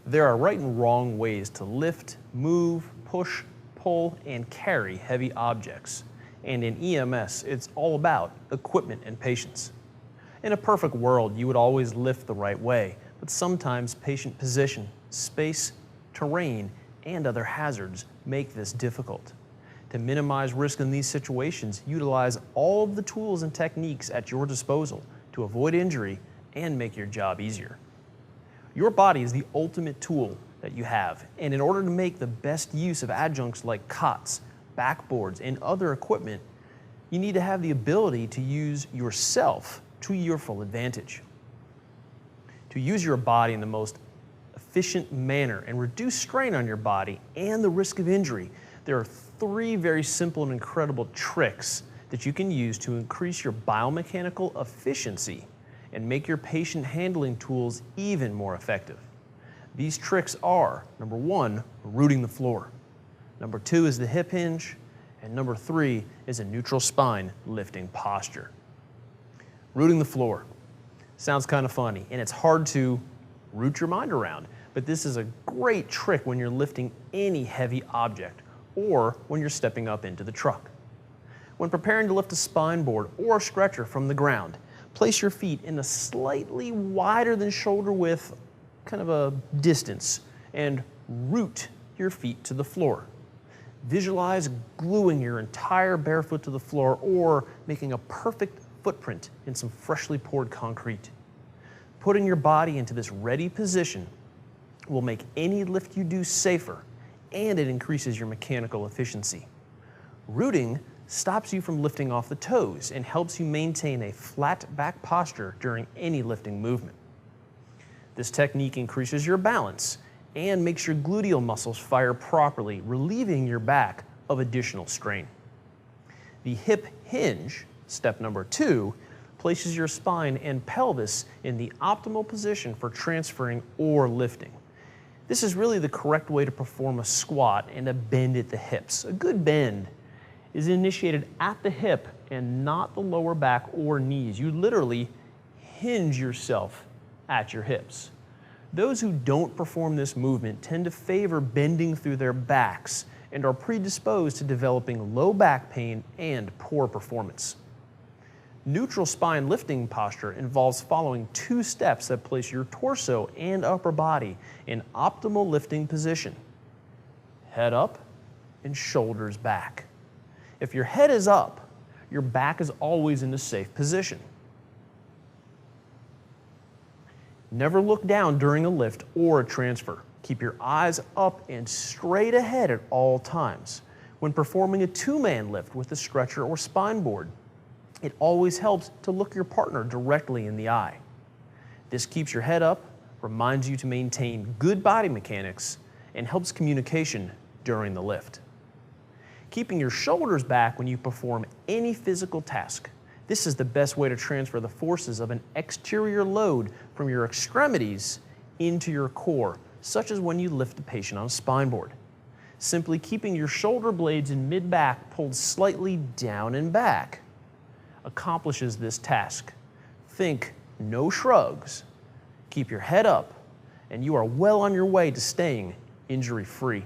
There are right and wrong ways to lift, move, push, pull, and carry heavy objects. And in EMS, it's all about equipment and patience. In a perfect world, you would always lift the right way, but sometimes patient position, space, terrain, and other hazards make this difficult. To minimize risk in these situations, utilize all of the tools and techniques at your disposal to avoid injury and make your job easier. Your body is the ultimate tool that you have, and in order to make the best use of adjuncts like cots, backboards, and other equipment, you need to have the ability to use yourself to your full advantage. To use your body in the most efficient manner and reduce strain on your body and the risk of injury, there are 3 very simple and incredible tricks that you can use to increase your biomechanical efficiency and make your patient handling tools even more effective. These tricks are, number 1, rooting the floor. Number 2 is the hip hinge. And number 3 is a neutral spine lifting posture. Rooting the floor. Sounds kind of funny, and it's hard to root your mind around, but this is a great trick when you're lifting any heavy object or when you're stepping up into the truck. When preparing to lift a spine board or stretcher from the ground, place your feet in a slightly wider than shoulder width kind of a distance and root your feet to the floor. Visualize gluing your entire bare foot to the floor or making a perfect footprint in some freshly poured concrete. Putting your body into this ready position will make any lift you do safer, and it increases your mechanical efficiency. Rooting stops you from lifting off the toes and helps you maintain a flat back posture during any lifting movement. This technique increases your balance and makes your gluteal muscles fire properly, relieving your back of additional strain. The hip hinge, step number 2, places your spine and pelvis in the optimal position for transferring or lifting. This is really the correct way to perform a squat and a bend at the hips. A good bend is initiated at the hip and not the lower back or knees. You literally hinge yourself at your hips. Those who don't perform this movement tend to favor bending through their backs and are predisposed to developing low back pain and poor performance. Neutral spine lifting posture involves following 2 steps that place your torso and upper body in optimal lifting position. Head up and shoulders back. If your head is up, your back is always in a safe position. Never look down during a lift or a transfer. Keep your eyes up and straight ahead at all times. When performing a 2-man lift with a stretcher or spine board, it always helps to look your partner directly in the eye. This keeps your head up, reminds you to maintain good body mechanics, and helps communication during the lift. Keeping your shoulders back when you perform any physical task. This is the best way to transfer the forces of an exterior load from your extremities into your core, such as when you lift a patient on a spine board. Simply keeping your shoulder blades in mid-back pulled slightly down and back accomplishes this task. Think no shrugs, keep your head up, and you are well on your way to staying injury-free.